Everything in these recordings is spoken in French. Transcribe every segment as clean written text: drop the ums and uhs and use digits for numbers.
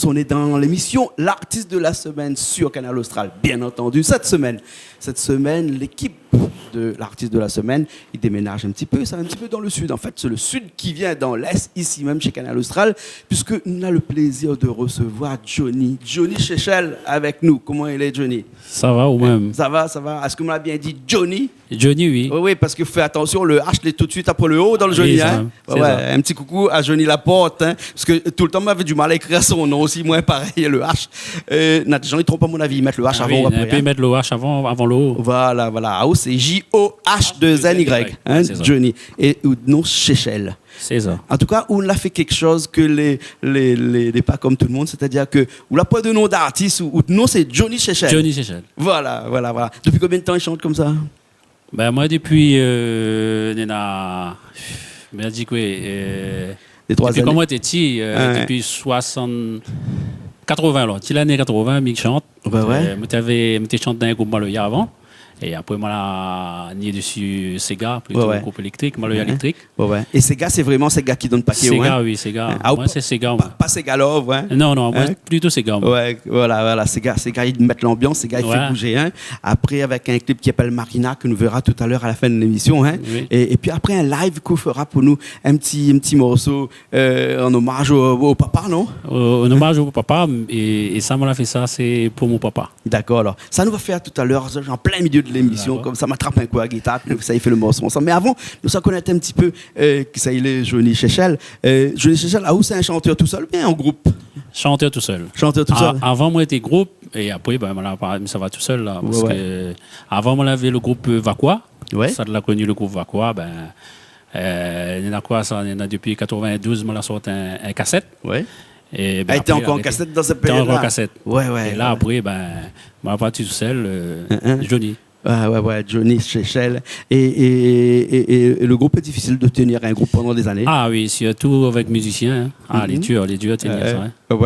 tous, on est dans l'émission L'artiste de la semaine sur Canal Austral, bien entendu. Cette semaine, l'équipe de l'artiste de la semaine, il déménage un petit peu, c'est un petit peu dans le sud. En fait, c'est le sud qui vient dans l'est, ici même chez Canal Austral, puisque on a le plaisir de recevoir Johnny Chechel avec nous. Comment il est, Johnny? Ça va ou même? Ça va. Est-ce que vous m'avez bien dit Johnny? Johnny, oui. Oui, parce que fais attention, le H est tout de suite après le O dans le Johnny. Oui, hein? ça. Un petit coucou à Johnny Laporte, hein, parce que tout le temps, m'avait du mal à écrire son nom aussi, moi pareil, le H. J'en ai trop à mon avis, ils mettent le H avant ou après. On peut mettre le H avant le O. Voilà. AO, c'est J-O-H-2-N-Y, hein, Johnny. Et non, Chechel. C'est ça. En tout cas, on a fait quelque chose que les pas comme tout le monde, c'est-à-dire que on n'a pas de nom d'artiste, ou non, c'est Johnny Chechel. Johnny Chechel. Voilà. Depuis combien de temps il chante comme ça? Ben moi, depuis... depuis quand moi j'étais petit, depuis 80, alors, l'année 80, je chante. Je chanté dans un groupe Maloya avant. Et après, moi, j'ai dessus Sega, plutôt un groupe électrique, Maloya électrique. Et Sega, c'est vraiment Sega qui donne paquet, Sega, oui, Sega. Moi, c'est Sega. Pas Sega Love, hein? Non, moi, plutôt Sega. Voilà. Sega, ils mettent l'ambiance, Sega, il fait bouger, hein? Après, avec un clip qui s'appelle Marina, que nous verra tout à l'heure à la fin de l'émission, hein? Oui. Et puis après, un live qu'on fera pour nous, un petit morceau en hommage au papa, non? En hommage au papa, et ça, moi, fait ça, c'est pour mon papa. D'accord, alors. Ça nous va faire tout à l'heure, en plein milieu de l'émission, comme ça m'attrape un coup à la guitare, puis ça y fait le morceau ensemble. Mais avant, nous allons connaître un petit peu qui ça il est Johnny Chechel. Johnny Chechel, c'est un chanteur tout seul, bien en groupe? Chanteur tout seul. Avant, moi, j'étais groupe, et après, ça va tout seul, là. Parce que avant, moi, j'avais le groupe Vakwa. Ça, de l'a connu, le groupe Vakwa. Il y en a quoi, ça? Il y en a depuis 92, moi, j'ai sorti un cassette. Et elle était encore en cassette dans cette période-là? Était encore en cassette. Et là, après, moi, parti tout seul, Johnny. Johnny Chechel. Et le groupe est difficile de tenir un groupe pendant des années. Ah oui, surtout avec musiciens. Les durs à tenir ça. Tout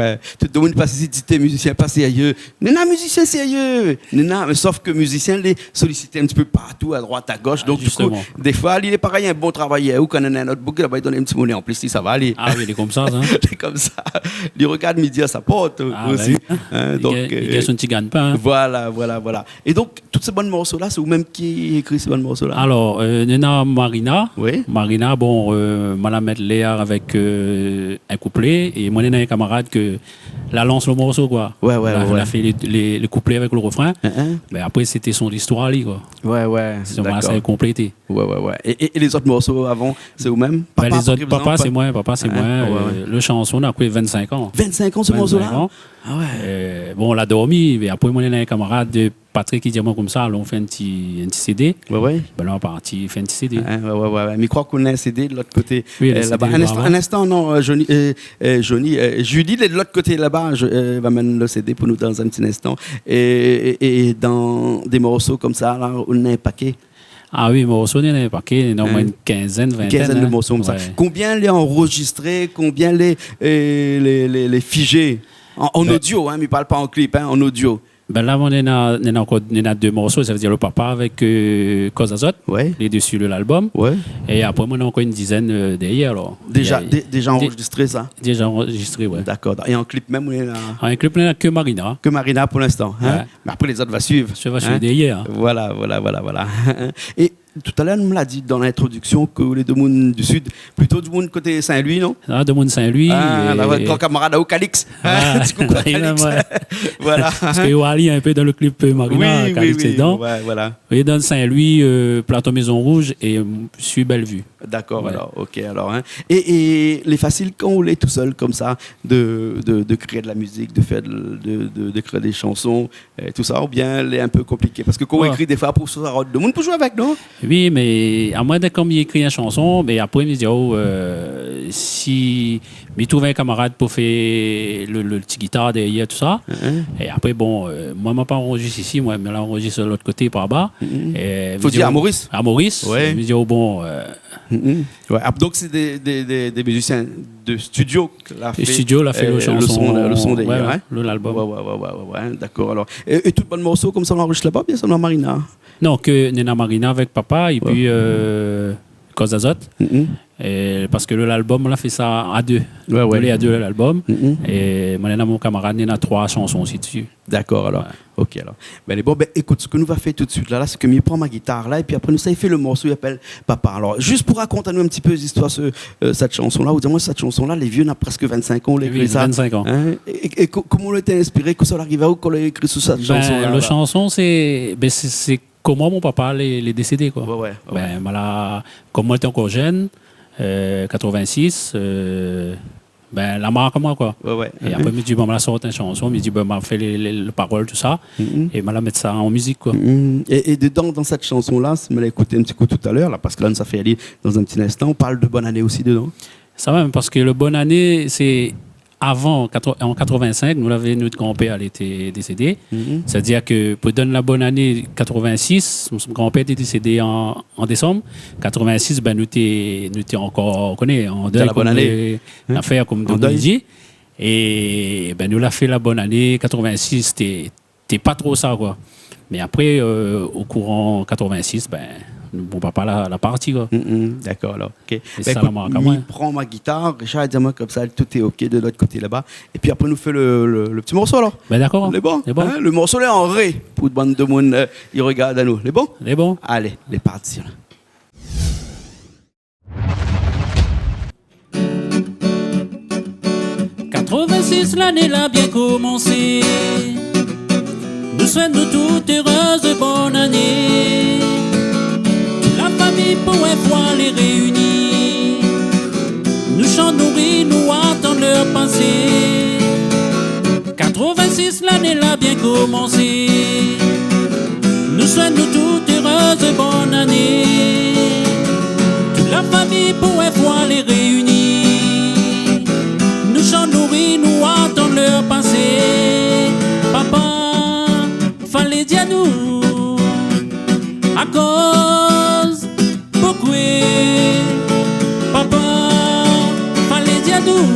le monde passe ici, t'es musicien pas sérieux. Nena, musicien sérieux. Nena, mais sauf que musicien, les sollicitent un petit peu partout, à droite, à gauche. Donc, du coup, des fois, il est pareil, un bon travailleur. Ou quand on a un notebook, il va donner un petit monnaie en plus, si ça va aller. Ah oui, il est comme ça, Il est comme ça. Il regarde midi à sa porte aussi. Donc, il a son petit gagne-pain. Voilà. Et donc, toutes ces bonnes morceaux-là, c'est vous-même qui écrit ces bonnes morceaux-là? Alors, Nena Marina. Oui. Marina, moi, la mettre Léa avec un couplet. Et moi, Nena, un camarade que la lance le morceau, quoi. On a fait les couplets avec le refrain. Mais après, c'était son histoire, quoi. C'est vraiment ça complété. Et les autres morceaux avant, c'est vous-même? Papa, c'est moi. Le chanson, on a pris 25 ans. 25 ans, ce morceau-là? On l'a dormi. Mais après, moi, on a un camarade de Patrick qui dit moi comme ça, on fait un petit CD. Là, on parti, fait un petit CD. Mais je crois qu'on a un CD de l'autre côté. Là-bas. Un instant, non, Johnny, Julie, de l'autre côté là-bas, va mettre le CD pour nous dans un petit instant. Et dans des morceaux comme ça, là, on a un paquet. Ah oui, morceaux, il y en a un paquet, il y en a au moins une quinzaine, vingtaine. Une quinzaine de morceaux comme ça. Combien les enregistrés, combien les figés en audio, hein, mais parle pas en clip, hein, en audio. Là, on a deux morceaux, ça veut dire le papa avec Cause Azote, les deux sur l'album. Et après, on a encore une dizaine derrière. Alors. Déjà enregistré, ça? Déjà enregistré, oui. D'accord. Et en clip même, on est là? En clip, on a que Marina. Que Marina pour l'instant. Hein? Mais après, les autres vont suivre. Ça va suivre derrière. Voilà. Et tout à l'heure, on me l'a dit dans l'introduction que les deux mondes du Sud, plutôt du monde côté Saint-Louis, non? Ah, du monde Saint-Louis. Grand camarade au Calix. Voilà. Parce qu'il y a un peu dans le clip Marina, Calix dedans. Et dans Saint-Louis, Plateau Maison Rouge et sur Bellevue. D'accord, alors, ok. Et les faciles quand on est tout seul comme ça, de créer de la musique, de créer des chansons, tout ça, ou bien les un peu compliqué? Parce que quand on écrit des fois pour ça, le monde peut jouer avec, non? Oui, mais à moins de comme il écrit une chanson, mais après il me dit si il trouve un camarade pour faire le petit guitare derrière tout ça, et après moi je ne pas enregistré ici, moi je l'enregistre de l'autre côté par bas. Faut dire à Maurice. À Maurice. Il me dit donc c'est des musiciens de studio qui l'a fait le son derrière, l'album. D'accord. Alors et tout bon morceau comme ça on enregistre là-bas, bien ça dans Marina. Non, que Nena Marina avec papa et puis Cause Azote. Parce que l'album, on a fait ça à deux. On est à deux l'album. Et moi, mon camarade, il y a 3 chansons aussi dessus. D'accord, alors. Ouais. Ok, alors. Ben, bon, écoute, ce que nous va faire tout de suite, là c'est que je prends ma guitare, là, et puis après, nous, ça, il fait le morceau, il appelle Papa. Alors, juste pour raconter nous un petit peu l'histoire cette chanson-là, ou dis-moi, cette chanson-là, les vieux, n'a presque 25 ans, on l'a écrit ça. 25 ans. Hein? Et comment on était inspiré, que ça arrive à où, qu'on l'a écrit sur cette chanson-là? La chanson, c'est comment mon papa est décédé, quoi. Ouais. Voilà, comme moi, j'étais encore jeune, 86, la marque moi, quoi. Et après, je me dis, bon, je sorti une chanson, je me dis, bon, je fait les paroles, tout ça, et je mettre ça en musique, quoi. Et dedans, dans cette chanson-là, je me l'ai écouté un petit coup tout à l'heure, là, parce que là, ça fait aller dans un petit instant, on parle de Bonne Année aussi dedans. Ça va, parce que le Bonne Année, c'est avant, en 85, notre grand-père était décédé. C'est-à-dire que pour donner la bonne année 86, mon grand-père était décédé en décembre. 86, nous étions encore, on connaît, en deuil, la bonne année. L'affaire comme on dit. Et nous l'a fait la bonne année 86, c'était pas trop ça, quoi. Mais après, au courant 86, mon papa l'a parti, quoi. D'accord, alors. Okay. Ça, écoute, je prends ma guitare, Richard, dis-moi comme ça, tout est OK de l'autre côté là-bas. Et puis après, nous fait le petit morceau, alors. D'accord. Les bons. Hein? Le morceau là en ré, pour une bande de monde, il regarde à nous. Les bons. Allez, les parties, là. « 86, l'année l'a bien commencé. Nous souhaitons toutes heureuses bonne année. La famille pour un fois les réunir. Nous chantons, nous rient, nous attendons leur pensée. 86, l'année l'a bien commencé. Nous souhaitons toutes heureuses bonne année. Toute la famille pour un fois les réunir. Nous chantons, nous rient, nous attendons leur pensée. Papa, fallait dire nous à cause beaucoup. Papa, fallait dire nous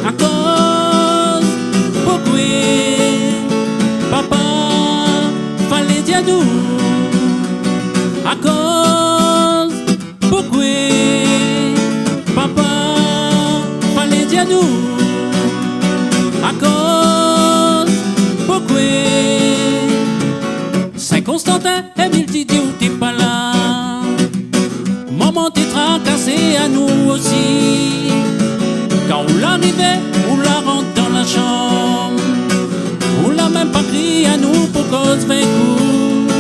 à cause beaucoup. Papa, fallait dire nous à cause beaucoup. Papa, fallait dire nous à cause beaucoup. Saint-Constantin et Miltiti où t'es pas là. Maman t'es tracassé à nous aussi. Quand on l'arrivait, on la rentre dans la chambre. On l'a même pas crié à nous pour cause 20 coups.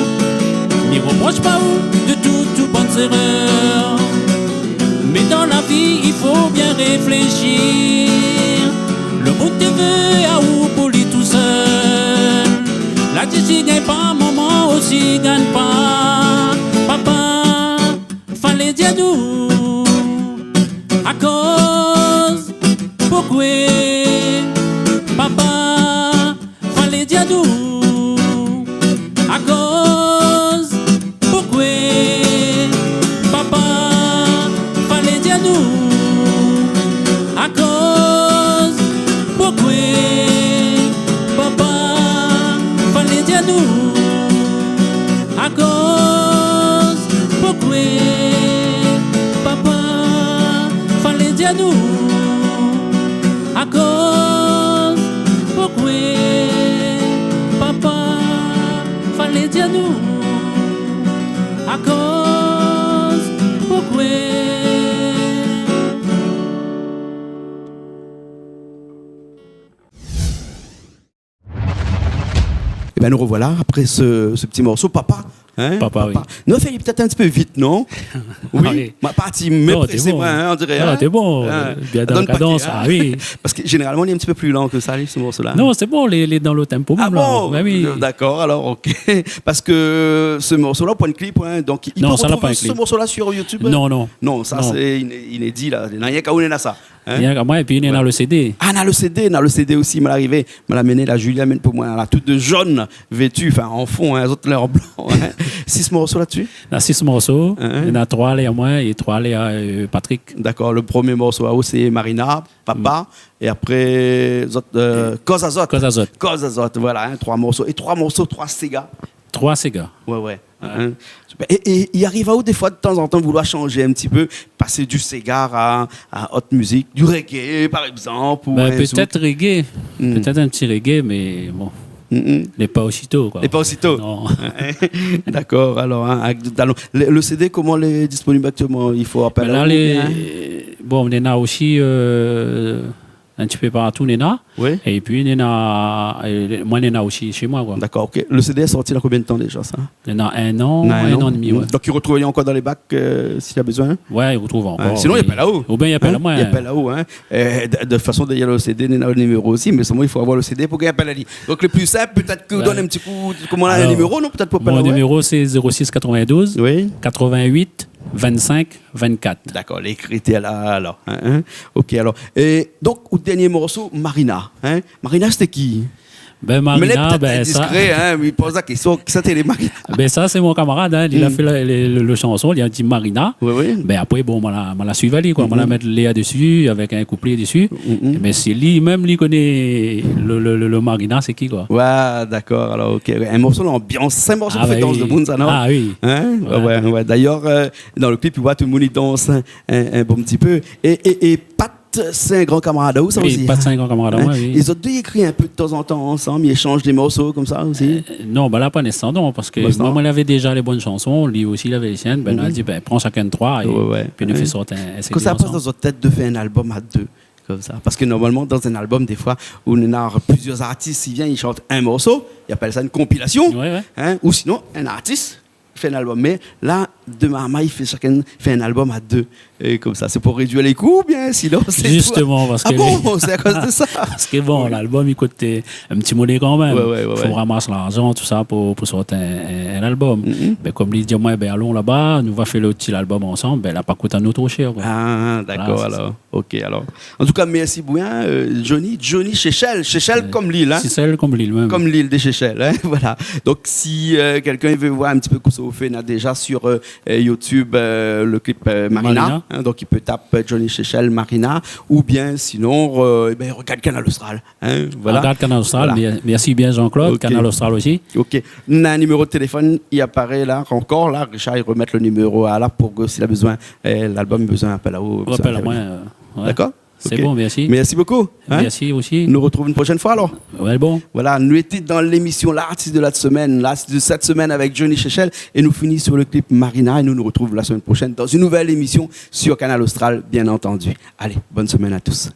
N'y reproche pas où de toutes bonnes erreurs. Mais dans la vie, il faut bien réfléchir. Le monde te veut à où pour lui tout seul. La Gigi gagne pas, maman aussi gagne pas. Papa, fallait dire nous à cause beaucoup. Papa, fallait dire nous à cause beaucoup. Papa, fallait dire nous à cause beaucoup. Papa, fallait dire nous à cause beaucoup. Papa, fallait dire nous à cause beaucoup. Papa, fallait dire nous à cause beaucoup. Et bien nous revoilà après ce petit morceau. Papa, hein, Papa, oui. Nous fait peut-être un petit peu vite, non? Oui, ma partie, mais c'est vrai, hein, on dirait. Ah, t'es bon, bien dans la cadence, ah oui. Parce que généralement, il est un petit peu plus lent que ça, ce morceau-là. Non, c'est bon, il est dans le tempo. Ah bon, là. Oui. D'accord, alors, ok. Parce que ce morceau-là, point de clip, hein, donc il non, peut ça n'a pas un clip. Ce morceau-là sur YouTube? Non, ça c'est inédit, là. Il n'y a qu'à où on est ça. Hein? Il y a moi, et puis il y a le CD. Ah, dans le CD aussi, il m'a arrivé. Il m'a amené, la Julia mène pour moi, là, toute de jaune vêtue, enfin, en fond, les autres, l'air blanc. Hein. 6 morceaux là-dessus? Il y a 6 morceaux. Il y en a 3 à moi et 3 à Patrick. D'accord, le premier morceau à haut, c'est Marina, Papa, et après, Cause Azote, voilà, hein, 3 morceaux. Et 3 morceaux, 3 Sega. 3 Sega. Ouais. Hein? Et il arrive à où des fois de temps en temps vouloir changer un petit peu, passer du Sega à autre musique, du reggae par exemple. Ou peut-être reggae, peut-être un petit reggae, mais bon. Les pas aussitôt. Les pas aussitôt. Non. D'accord. Alors, le CD, comment il est disponible actuellement? Il faut appeler. Là, bon, on en a aussi un petit peu partout, Nena. Oui. Et puis, moi, Nena aussi chez moi. Quoi. D'accord, ok. Le CD est sorti dans combien de temps déjà, ça? Nena, un an et demi. Ouais. Donc, il retrouve encore dans les bacs s'il a besoin? Ouais, il retrouve encore. Sinon, il n'y a pas là-haut. Ou bien, il n'y a pas là-haut. Il n'y a pas là-haut. De toute façon, il y a le CD, Nena, le numéro aussi, mais seulement, il faut avoir le CD pour qu'il n'y ait pas la ligne. Donc, le plus simple, peut-être que vous donnez un petit coup. Comment on a un numéro, non? Peut-être pour pas. Mon numéro, c'est 06 92 oui. 88 25 24. D'accord, les critères là, alors. Ok, alors. Et donc, au dernier morceau, Marina. Marina, c'était qui? Marina, indiscret, il pose la question, c'était les Marina. Ça, c'est mon camarade, il a fait le chanson, il a dit Marina. Oui. Après, bon, on l'a suivi, quoi. On l'a mettre Léa dessus, avec un couplet dessus. Mais c'est lui-même, il connaît le Marina, c'est qui, quoi. Ouais, d'accord, alors, ok. Un morceau d'ambiance, 5 morceaux de fréquence de Bounza, non? Ah oui. Ouais. D'ailleurs, dans le clip, tu vois, tout le monde danse un bon petit peu. Et Pat, c'est un grand camarade où ça aussi? Pat, c'est un grand camarade oui. Ils ont deux écrit un peu de temps en temps ensemble, ils échangent des morceaux comme ça aussi? Non, là, pas nécessairement, parce que moi, il avait déjà les bonnes chansons, lui aussi, il avait les siennes. On a dit, prends chacun de trois, et puis on fait sortir un CD. Que ça passe dans votre tête de faire un album à deux? Comme ça. Parce que normalement, dans un album, des fois, où on a plusieurs artistes, ils viennent, ils chantent un morceau, ils appellent ça une compilation. Ou sinon, un artiste fait un album. Mais là, de Marma, chacun fait un album à deux. Et comme ça, c'est pour réduire les coûts ou bien sinon c'est. Justement, parce que. C'est à cause de ça. Parce que bon, l'album, il coûte un petit monnaie quand même. Il faut ramasser l'argent, tout ça, pour sortir un album. Comme il dit, moi, allons là-bas, nous va faire le petit album ensemble, là, pas coûte un autre trop cher. Quoi. Ah, d'accord, voilà, alors. Ok, alors. En tout cas, merci bien, Johnny Chéchel. Chéchel comme l'île. Chéchel comme l'île, même. Comme l'île de Chéchel, voilà. Donc, si quelqu'un veut voir un petit peu ce qu'on fait, on a déjà sur YouTube le clip Marina. Donc, il peut taper Johnny Chéchel, Marina, ou bien sinon, regarde Canal Austral. Voilà. Regarde Canal Austral, voilà. Merci bien Jean-Claude, okay. Canal Austral aussi. Ok. On a un numéro de téléphone, il apparaît là, encore là. Richard, il remet le numéro là pour que s'il a besoin, l'album a besoin appel à vous. Appel à moi. D'accord? C'est bon, merci. Merci beaucoup. Merci aussi. Nous retrouvons une prochaine fois alors. Ouais, bon. Voilà, nous étions dans l'émission L'artiste de la semaine, de cette semaine avec Johnny Chéchel et nous finissons sur le clip Marina et nous nous retrouvons la semaine prochaine dans une nouvelle émission sur Canal Austral, bien entendu. Allez, bonne semaine à tous.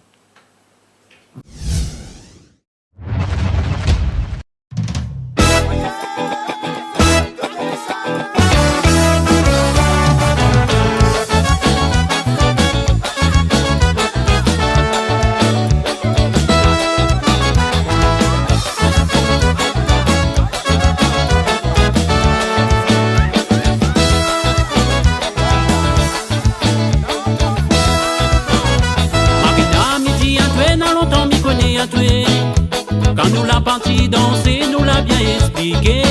Quand nous l'a parti danser, nous l'a bien expliqué.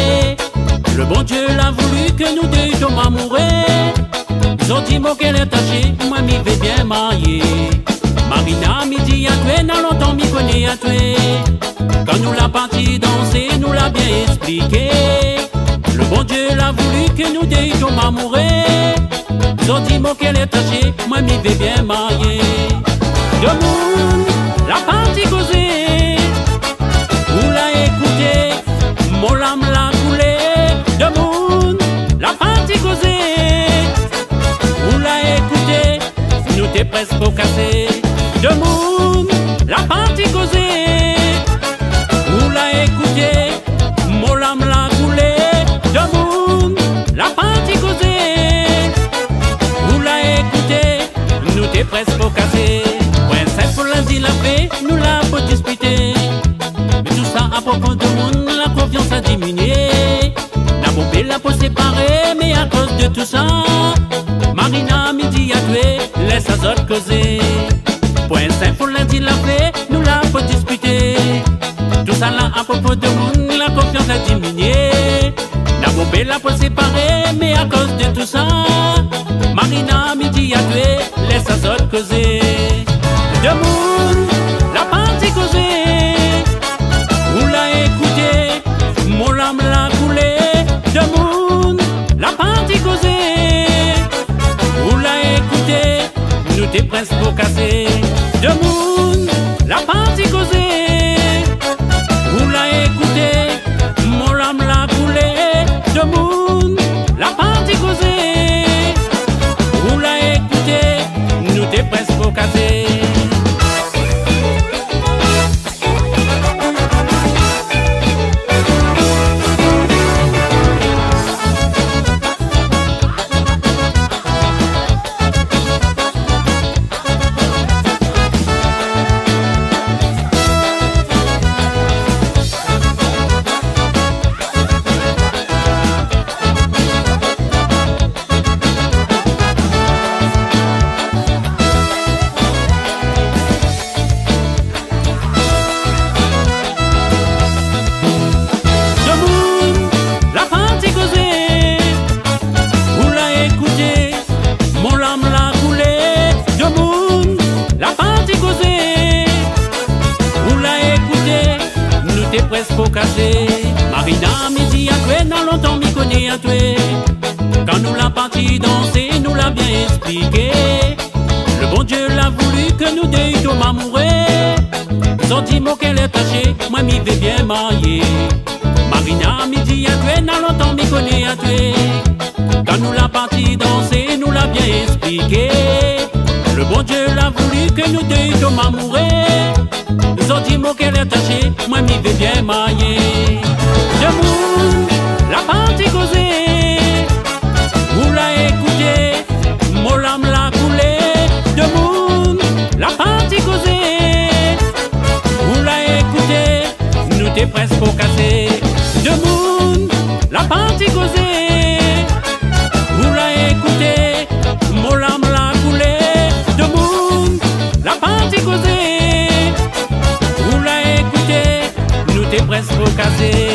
Le bon Dieu l'a voulu que nous deux tombions amoureux. Ils ont dit qu'elle est tachée, moi m'y vais bien marier. Marina m'a dit à toi, n'a longtemps m'y connaît à toi. Quand nous l'a parti danser, nous l'a bien expliqué. Le bon Dieu l'a voulu que nous deux tombions amoureux. Ils ont dit qu'elle est tachée, moi m'y vais bien marier. De monde, la partie causée, vous l'a écouté, mon lame l'a coulé. De monde, la partie causée, vous l'a écouté, nous t'es presque cassé. De monde, la partie causée, vous l'a écouté, mon lame l'a coulé. De monde, la partie causée, vous l'a écouté, nous t'es presque cassé. Lundi la paix, nous l'a pas disputé. Mais tout ça à propos de monde, la confiance a diminué. La poupée l'a pas séparé, mais à cause de tout ça, Marina midi a tué, laisse à autres causer. Point simple pour lundi la paix, nous l'a pas disputé. Tout ça là à propos de monde, la confiance a diminué. La poupée l'a pas séparé, mais à cause de tout ça, Marina midi a tué, laisse à autres causer. De monde, la partie causée, vous l'a écouté, mon lame l'a coulé. De monde, t'es presque cassé. De monde, la partie causée, vous l'a écouté, mon lame l'a coulé. De monde, la partie causée, vous l'a écouté, nous t'es presque cassé. Presque cassé. Marina midi à toi, dans longtemps m'y connaît à toi. Quand nous l'a parti danser, nous l'a bien expliqué. Le bon Dieu l'a voulu que nous deux tombe amoureux. Sentiment qu'elle est tachée, moi m'y vais bien marier. Marina midi à toi, dans longtemps m'y connaît à toi. Quand nous l'a parti danser, nous l'a bien expliqué. Le bon Dieu l'a voulu que nous deux tombe amoureux. Sentiment qu'elle est tachée, moi m'y vais bien marier. De monde, la partie causée, vous l'a écouté, mon lame l'a coulé. De monde, la partie causée, vous l'a écouté, nous t'es presque cassé. De monde, la partie causée, vous l'a écouté, mon lame l'a coulé. De monde, la partie causée, t'es presque cassé.